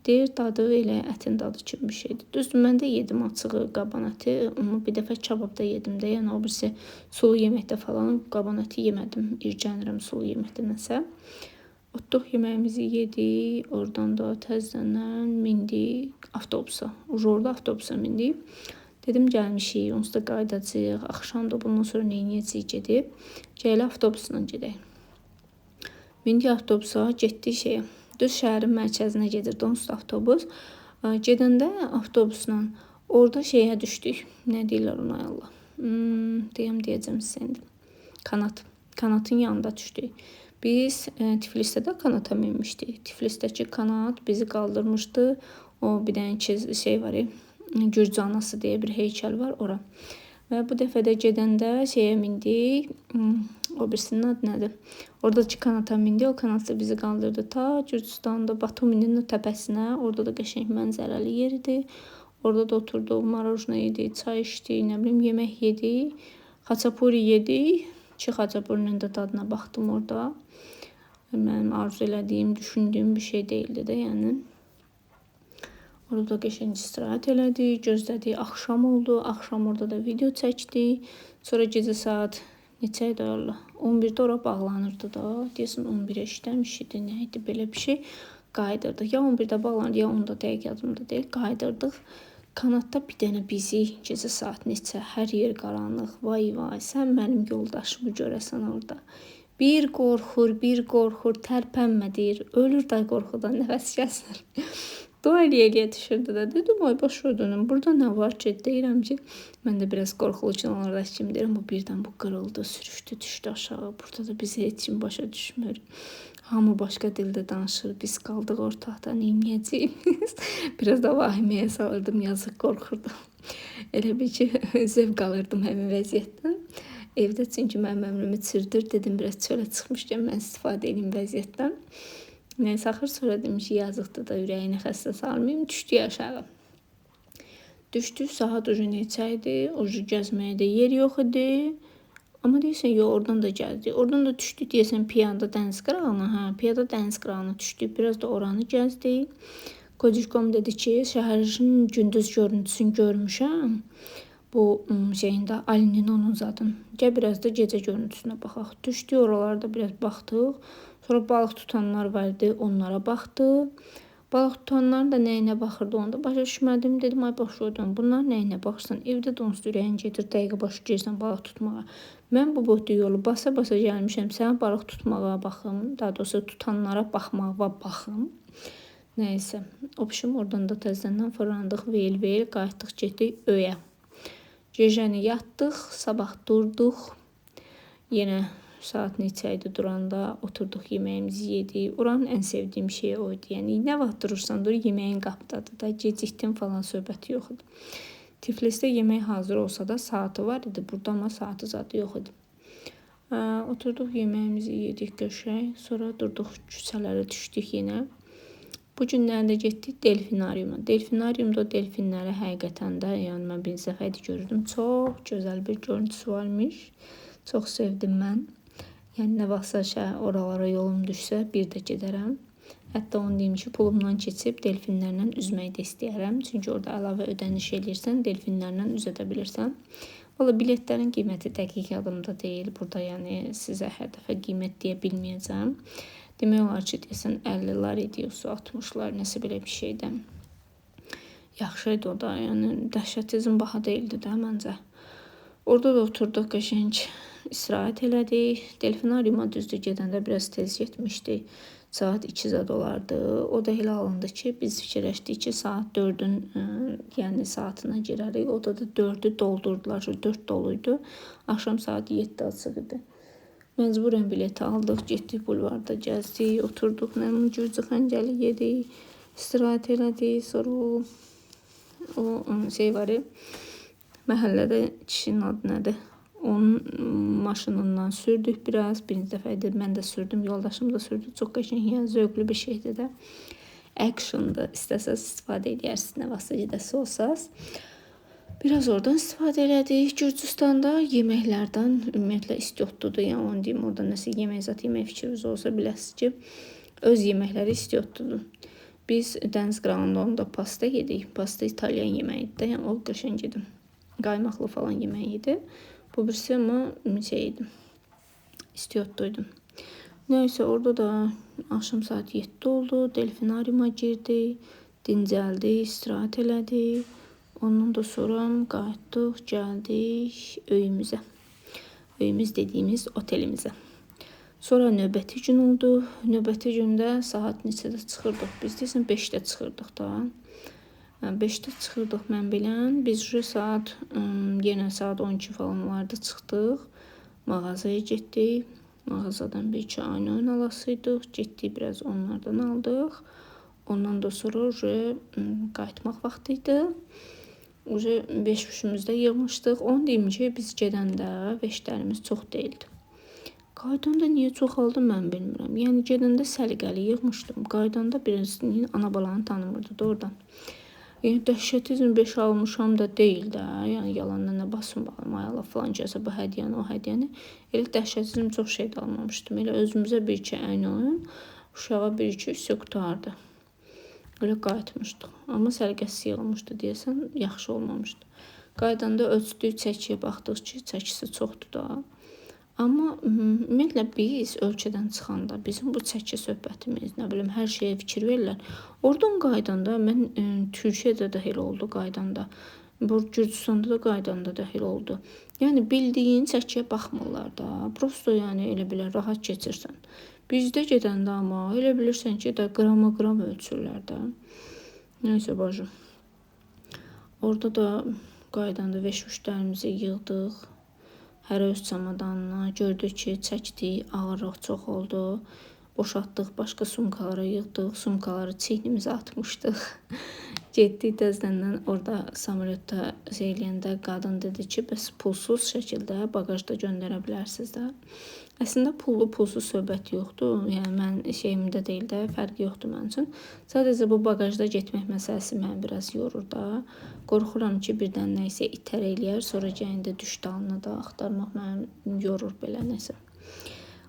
Deyir, dadı elə ətin dadı kimi bir şeydir. Düzdür, mən də yedim açığı qaban əti. Amma bir dəfə kababda yedim də. Yəni o birisi sulu yeməkdə falan qaban əti yemədim. İrcənirəm sulu yeməkdə nəsə. Otduq, yeməyimizi yedik. Oradan da təzədən mindik avtobusa. Orada avtobusa mindik. Dedim, gəlmişik, onsuz da qaydacağıq. Axşamda bundan sonra neyniyəcəyik gedib. Gələ avtobusla gedək. Mindik avtobusa, getdik şeyə. Düz şəhərin mərkəzinə gedirdi onsuz avtobus. Gedəndə avtobusla orada şeyə düşdük. Nə deyirlər ona Allah? Deyəcəm sizə indi. Kanatın yanında düşdük. Biz Tiflisdə də kanata minmişdik. Tiflisdəki kanat bizi qaldırmışdı. O bir dənə şey var, Gürcü anası deyə bir heykəl var ora. Və bu dəfə də gedəndə şeyə mindik. O birisinin adı nədir? Oradakı kanata mindik. O kanat da bizi qaldırdı ta Gürcüstanda, Batuminin təpəsinə. Orada da qəşəng mənzərəli yer idi. Orada da oturduq, marojna yedik, çay içdik, nə bilim yemək yedik. Xaçapuri yedik. Ki xaçapurinin də dadına baxdım orada. Mənim arzu elədiyim, düşündüyüm bir şey deyildi də yəni. Orada qəşəng istirahət elədik, gözlədik, axşam oldu. Axşam orada da video çəkdik. Sonra gecə saat neçə idi Allah? 11-də ora bağlanırdı da. Deyəsən 11-ə işləmiş idi, nə idi belə bir şey. Qayıdırdıq. Ya 11-də bağlanırdı, ya 10-da dəqiq yadımda deyil. Qayıdırdıq. Kanatda bir dənə bizi gecə saat neçə, hər yer qaranlıq. Vay vay, sən mənim yoldaşımı görəsən orada. Bir qorxur, tərpənmə deyir. Ölür də qorxudan, nəfəs kəsir. Dua eləyə düşürdü də. Dedim, ay başa dönüm. Burada nə var ki? Deyirəm ki, mən də biraz qorxulu kinolardakı kimi deyirəm. Bu birdən bu qırıldı, sürüşdü, düşdü aşağı. Burada da bizi heç kim başa düşmür. Hamı başqa dildə danışır. Biz qaldıq ortaqda, neyniyəcəyik? Biraz da vahiməyə salırdım, yazıq qorxurdum. Elə bir ki, zövq alırdım həmin vəziyyətdən. Evdə çünki mənim ömrümü çırdır. Dedim, biraz çölə çıxmışkən mən istifadə edeyim vəziyyətdən. Nəysə, axır sonra dedim ki, yazıqdır da ürəyini xəstə salmayayım. Düşdük aşağı. Düşdük, saat ucu neçə idi. Ucu gəzməyə də yer yox idi. Amma deyirsən, yox, oradan da gəldik. Oradan da düşdük, deyəsən, piyada dəniz qırağına. Piyada dəniz qırağına düşdük. Biraz da oranı gəzdik. Kodişkom dedi ki, şəhərin gündüz görüntüsünü görmüşəm. Bu şeyində Alininonun zadın. Gəl biraz da gecə görüntüsünə baxaq. Düşdük, oralarda biraz baxdıq. Sonra balıq tutanlar vardı, onlara baxdı. Balıq tutanların da nəyinə baxırdı, onda başa düşmədim. Dedim, ay başa dön, bunlar nəyinə baxırsan? Evdə də onsuz ürəyin gedir, dəqiqə başı girsən balıq tutmağa. Mən bu boyda yolu basa-basa gəlmişəm, sənə balıq tutmağa baxım. Daha doğrusu tutanlara baxmağa baxım. Nəysə, opşum oradan da təzədən fırlandıq, veyl-veyl, qayıtdıq, getdik öyə. Gecəni yatdıq, sabah durduq. Yenə saat neçə idi duranda, oturduq, yeməyimizi yedik. Oranın ən sevdiyim şey oydu. Yəni, nə vaxt durursan dur, yeməyin qapdadır da, gecikdim falan söhbəti yox idi. Tiflisdə yemək hazır olsa da saatı var idi, burada amma saatı zadı yox idi. Oturduq yeməyimizi yedik göşək. Sonra durduq küçələrə düşdük yenə. Bu günlərdə getdik delfinariuma. Delfinariumda delfinləri həqiqətən də, yəni mən bir dəfə gördüm. Çox gözəl bir görüntüsü varmış. Çox sevdim mən. Yəni nə vaxtsa oralara yolum düşsə bir də gedərəm. Hətta onu deyim ki, pulumdan keçib delfinlərlə üzmək də istəyərəm. Çünki orada əlavə ödəniş eləyirsən, delfinlərlə üzə də bilirsən. Valla biletlərin qiyməti dəqiq yadımda deyil. Burada yəni sizə hər dəfə qiymət deyə bilməyəcəm. Demək olar ki, deyəsən 50'lar idi, 60'lar, nəsə belə bir şeydə. Yaxşı idi o da, yəni dəhşətizm baha deyildi də məncə. Orada da oturduq, qəşəng istirahət elədik. Delfinariuma düzdür gedəndə biraz tez getmişdi. Saat 2 zad olardı. O da elə alındı ki, biz fikirləşdik ki, saat 4'ün yəni saatına girərik. O da 4'ü doldurdular. 4 doluydu. Axşam saat 7 açıq idi. Məcburən bileti aldıq, getdik bulvarda gəzdik, oturduq, nəmin gürcü xəncəli yedik, istirahət elədik. Sonra o şey var ya, məhəllədə kişinin adı nədir? Onun maşınından sürdük biraz. Birinci dəfə idi, mən də sürdüm, yoldaşım da sürdü. Çox qəşəng, yəni zövqlü bir şeydir də. Action'dır, istəsəz istifadə edərsiniz, nə vaxtsa gedəsi olsaz. Biraz oradan istifadə elədik. Gürcüstanda yeməklərdən ümumiyyətlə istiotludur. Yəni onu deyim, orada nəsə yemək zat yemək fikriniz olsa biləsiniz ki, öz yeməkləri istiotludur. Biz dəniz qırağında onda pasta yedik. Pasta İtalyan yeməyidir də, yəni o qəşəng idi. Qaymaqlı falan yemək idi. Bu birisi ama şeydi, istiyotluydu. Neyse orada da akşam saat 7 oldu. Delfinariuma girdi, dincəldi, istirahat elədi. Ondan da sonra qayıtdıq, gəldik öyümüzə. Öyümüz dediğimiz otelimizə. Sonra növbəti gün oldu. Növbəti gündə saat neçədə çıxırdıq? Biz deyəsən 5'də çıxırdıq da. 5'də çıxırdıq mən bilən. Biz saat yenə saat 12 falan vardı çıxdıq. Mağazaya getdik. Mağazadan bir iki ayna alasıydıq. Getdik biraz onlardan aldıq. Ondan da sonra qayıtmaq vaxtıydı. 5-3'ümüzdə yığmışdıq. Onu deyim ki, biz gedəndə 5'lərimiz çox deyildi. Qaydanda niyə çoxaldı mən bilmirəm. Yəni gedəndə səliqəli yığmışdım. Qaydanda birisinin ana balanı tanımırdı da oradan. Yəni dəhşətizm 5 almışam da deyil də. Yəni yalandan nə basım bağım, ayala falan gəlsə bu hədiyyəni, o hədiyyəni. Elə dəhşətizm çox şey də almamışdım. Elə özümüzə bir iki oyun, uşağa bir iki üstü qutardı. Elə qayıtmışdıq. Amma səliqəsi yığılmışdı deyəsən, yaxşı olmamışdı. Qaydanda ölçdük, çəkiyə baxdıq ki, çəkisi çoxdur da. Amma ümumiyyətlə biz ölkədən çıxanda bizim bu çəki söhbətimiz, nə bilim, hər şeyə fikir verirlər. Oradan qaydanda mən Türkiyədə də elə oldu qaydanda. Bu Gürcüstanda da qaydanda da elə oldu. Yəni bildiyin çəkiyə baxmırlar da. Prosto yəni elə belə rahat keçirsən. Bizdə gedəndə amma elə bilirsən ki, də qrama-qram ölçürlər də. Neyse bacım. Orada da qaydanda veş-vuşlarımızı yığdıq. Hər öz çamadanına gördük ki, çəkdik, ağırlıq çox oldu. Boşaltdıq, başqa sumkalara yığdıq, sumkaları çiynimizə atmışdıq. Getdik təzədən orada samolyotda eləyəndə qadın dedi ki, bəs pulsuz şəkildə bagajda göndərə bilərsiniz də. Əslində pullu pulsuz söhbət yoxdur. Yəni mən şeyimdə deyil də, fərqi yoxdur mənim üçün. Sadəcə bu bagajda getmək məsələsi məni biraz yorur da. Qorxuram ki, birdən nə isə itər eləyər, sonra gəlində düş dalına da axtarmaq məni yorur belə nəsə.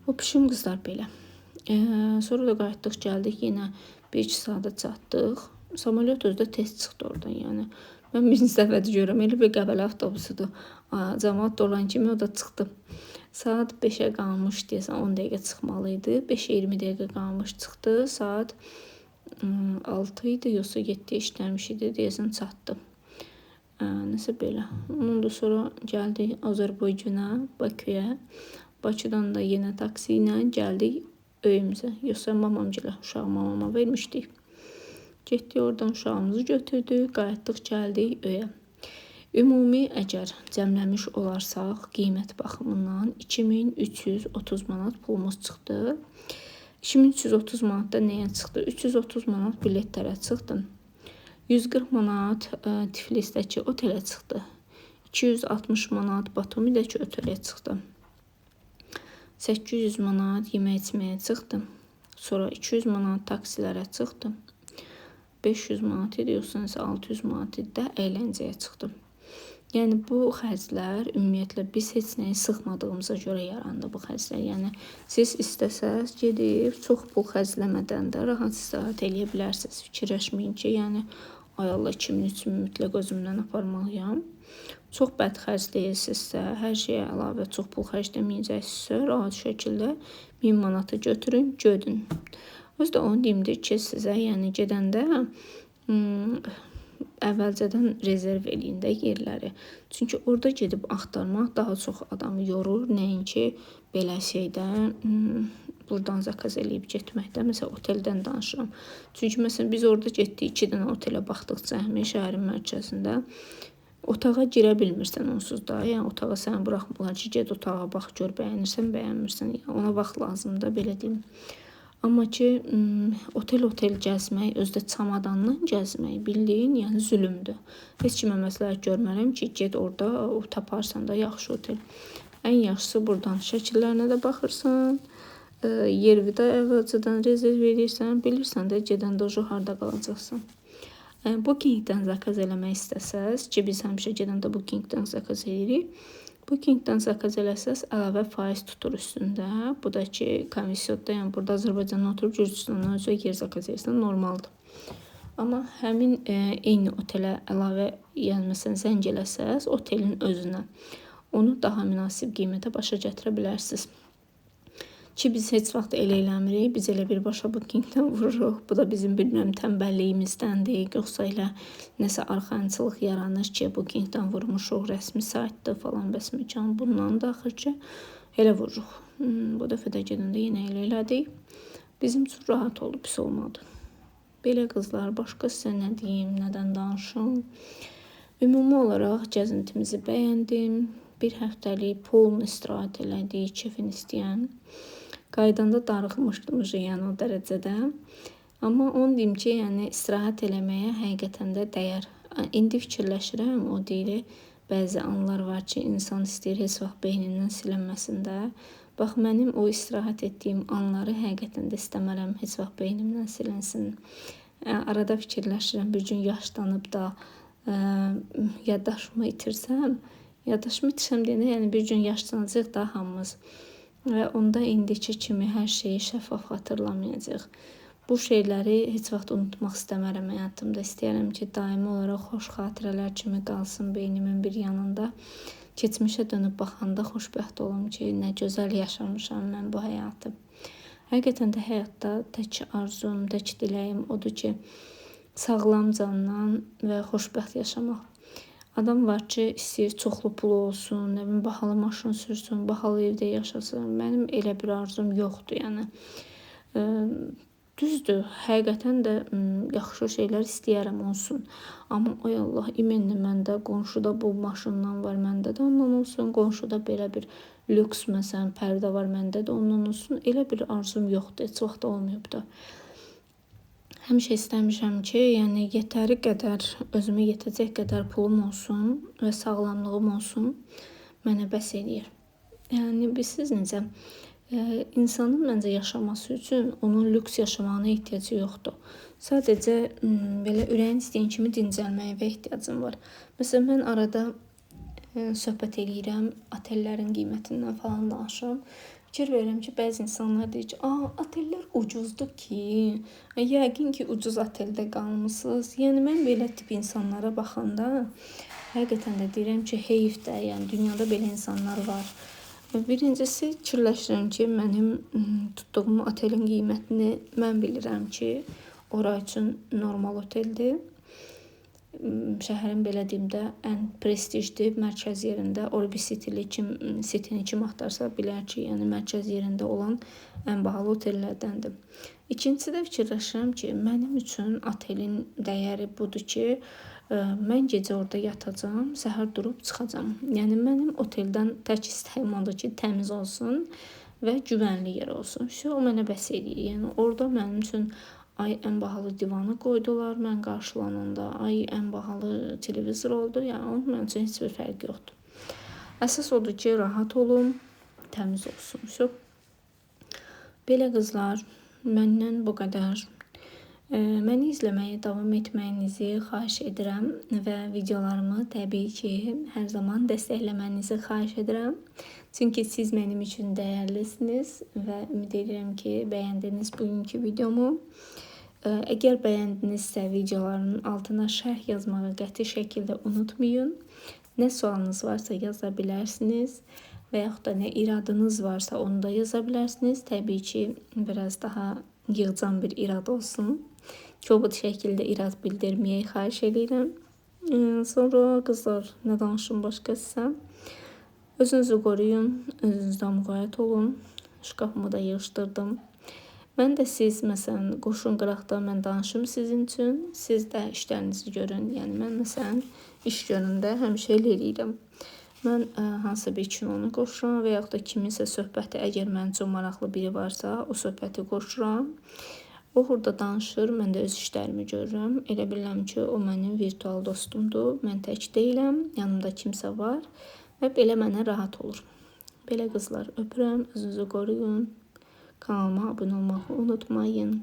O pişim qızlar belə. Sonra da qayıtdıq, gəldik, yenə 1-2 saata çatdıq. Samolyot özdə tez çıxdı oradan, yəni. Mən birinci dəfədə görürəm, elə bir Qəbələ avtobusudur. Cəmaət dolan kimi o da çıxdı. Saat 5'ə qalmış deyəsən 10 dəqiqə çıxmalı idi. 5'ə 20 dəqiqə qalmış çıxdı. Saat 6 idi, yoxsa 7 işləmiş idi deyəsən çatdı. Nəsə belə. Ondan da sonra gəldik Azərbaycana, Bakıya. Bakıdan da yenə taksi ilə gəldik öyümüzə. Yoxsa mamamgilə, uşağı mamama vermişdik. Getdik oradan uşağımızı götürdük, qayıtdıq, gəldik öyə. Ümumi əgər cəmləmiş olarsaq, qiymət baxımından 2330 manat pulumuz çıxdı. 2330 manatda nəyə çıxdı? 330 manat biletlərə çıxdı. 140 manat Tiflisdəki otelə çıxdı. 260 manat Batumidəki otelə çıxdı. 800 manat yemək içməyə çıxdım. Sonra 200 manat taksilərə çıxdım. 500 manat idi, yoxsa 600 manat idi də əyləncəyə çıxdım. Yəni bu xərclər ümumiyyətlə biz heç nəyi sıxmadığımıza görə yarandı bu xərclər. Yəni siz istəsəz gedib çox pul xərcləmədən də rahat istirahət eləyə bilərsiniz. Fikirləşməyin ki, yəni ay Allah 2000-3000 mütləq özümdən aparmalıyam. Çox bəd xərcləyirsinizsə, hər şeyə əlavə çox pul xərcləməyəcəksinizsə, rahat şəkildə 1000 manatı götürün, gedin. Özü də onu deyimdir ki, sizə yəni gedəndə əvvəlcədən rezerv eləyin də yerləri. Çünki orada gedib axtarmaq daha çox adamı yorur. Nəinki belə şeydən buradan zakaz eləyib getməkdə. Məsələn, oteldən danışıram. Çünki məsələn biz orada getdik 2 dənə otelə baxdıqca həmin şəhərin mərkəzində otağa girə bilmirsən onsuz da. Yəni otağa səni buraxmırlar ki, get otağa bax, gör bəyənirsən, bəyənmirsən. Yəni, ona vaxt lazımdır, belə deyim. Amma ki, otel gəzmək, özdə çamadanla gəzmək bildiyin, yəni zülümdür. Heç kimə məsləhət görmərəm ki, get orada taparsan da yaxşı otel. Ən yaxşısı buradan şəkillərinə də baxırsan, yervi də əvvəlcədən rezerv edirsən, bilirsən də gedəndə harda qalacaqsan. Bookingdən zakaz eləmək istəsəz ki, biz həmişə gedəndə Bookingdən zakaz edirik. Bookingdən zakaz eləsəz əlavə faiz tutur üstündə. Bu da ki, komissiyada, yəni burada Azərbaycandan oturub Gürcüstandan özə yer zakaz edirsən, normaldır. Amma həmin eyni otelə əlavə, yəni məsələn zəng eləsəz otelin özünə, onu daha münasib qiymətə başa gətirə bilərsiniz. Ki biz heç vaxt elə eləmirik, biz elə birbaşa Bookingdən vururuq. Bu da bizim bilmirəm tənbəlliyimizdəndir, yoxsa elə nəsə arxayınçılıq yaranır ki, Bookingdən vurmuşuq, rəsmi saytdır falan bəs məkan. Bundan da axır ki, elə vururuq. Bu dəfə də gedəndə yenə elə elədik. Bizim üçün rahat oldu, pis olmadı. Belə qızlar, başqa sizə nə deyim, nədən danışım. Ümumi olaraq gəzintimizi bəyəndim. Bir həftəlik pulun istirahət elədik, kefin istəyən. Qaydanda darıxmışdım yəni o dərəcədə. Amma onu deyim ki, yəni istirahət eləməyə həqiqətən də dəyər. İndi fikirləşirəm, o deyir, bəzi anlar var ki, insan istəyir heç vaxt beynindən silinməsin də. Bax, mənim o istirahət etdiyim anları həqiqətən də istəmərəm heç vaxt beynimdən silinsin. Arada fikirləşirəm, bir gün yaşlanıb da yaddaşımı itirsəm, deyəndə, yəni bir gün yaşlanacaq da hamımız. Və onda indiki kimi hər şeyi şəffaf xatırlamayacaq. Bu şeyləri heç vaxt unutmaq istəmərəm həyatımda. İstəyərəm ki, daimi olaraq xoş xatirələr kimi qalsın beynimin bir yanında. Keçmişə dönüb baxanda xoşbəxt olum ki, nə gözəl yaşamışam mən bu həyatı. Həqiqətən də həyatda tək arzum, tək diləyim odur ki, sağlam candan və xoşbəxt yaşamaq. Adam var ki, istəyir çoxlu pulu olsun, nə bilim, bahalı maşın sürsün, bahalı evdə yaşasın. Mənim elə bir arzum yoxdur, yəni. Düzdür, həqiqətən də yaxşı şeylər istəyərəm olsun. Amma ay Allah, iminli məndə, qonşuda bu maşından var, məndə də ondan olsun. Qonşuda belə bir lüks, məsələn, pərdə var, məndə də ondan olsun. Elə bir arzum yoxdur, heç vaxt olmayıb da. Həmişə istəmişəm ki, yəni yetəri qədər, özümə yetəcək qədər pulum olsun və sağlamlığım olsun, mənə bəs eləyir. Yəni, bilirsiniz necə, insanın məncə yaşaması üçün onun lüks yaşamağına ehtiyacı yoxdur. Sadəcə belə ürəyin istəyən kimi dincəlməyə və ehtiyacım var. Məsələn, mən arada söhbət eləyirəm, otellərin qiymətindən falan danışıram. Fikir verirəm ki, bəzi insanlar deyir ki, otellər ucuzdur ki, yəqin ki, ucuz oteldə qalmışsınız. Yəni, mən belə tip insanlara baxanda həqiqətən də deyirəm ki, heyif də, yəni dünyada belə insanlar var. Birincisi, fikirləşirəm ki, mənim tutduğum otelin qiymətini mən bilirəm ki, ora üçün normal oteldir. Şəhərin belə deyim də ən prestijli mərkəz yerində Orbi City-ni kim axtarsa bilər ki, yəni mərkəz yerində olan ən bahalı otellərdəndir. İkincisi də fikirləşirəm ki, mənim üçün otelin dəyəri budur ki, mən gecə orada yatacam, səhər durub çıxacam. Yəni mənim oteldən tək istəyim odur ki, təmiz olsun və güvənli yer olsun. O mənə bəs eləyir. Yəni orada mənim üçün ay ən bahalı divanı qoydular mən qarşılananda, ay ən bahalı televizor oldu. Yəni onun mənim üçün heç bir fərqi yoxdur. Əsas odur ki, rahat olum, təmiz olsun. Belə qızlar, məndən bu qədər. Məni izləməyə davam etməyinizi xahiş edirəm və videolarımı təbii ki, hər zaman dəstəkləmənizi xahiş edirəm. Çünki siz mənim üçün dəyərlisiniz və ümid edirəm ki, bəyəndiniz bugünkü videomu. Əgər bəyəndinizsə videoların altına şərh yazmağı qəti şəkildə unutmayın. Nə sualınız varsa yaza bilərsiniz və yaxud da nə iradınız varsa onu da yaza bilərsiniz. Təbii ki, biraz daha yığcam bir irad olsun. Kobud şəkildə irad bildirməyi xahiş edirəm. Sonra qızlar, nə danışım başqa sizə? Özünüzü qoruyun, özünüzdən müğayət olun. Şkafımı da yığışdırdım. Mən də siz, məsələn, qoşun qıraqda mən danışım sizin üçün. Siz də işlərinizi görün. Yəni, mən məsələn, iş göründə həmişə elə eləyirəm. Mən hansı bir kinonu qoşuram və yaxud da kiminsə söhbəti, əgər mənim üçün maraqlı biri varsa, o söhbəti qoşuram. O burada danışır, mən də öz işlərimi görürəm. Elə bilirəm ki, o mənim virtual dostumdur. Mən tək deyiləm, yanımda kimsə var və belə mənə rahat olur. Belə qızlar, öpürəm, özünüzü qoruyun. Kanalıma abunə olmağı unutmayın.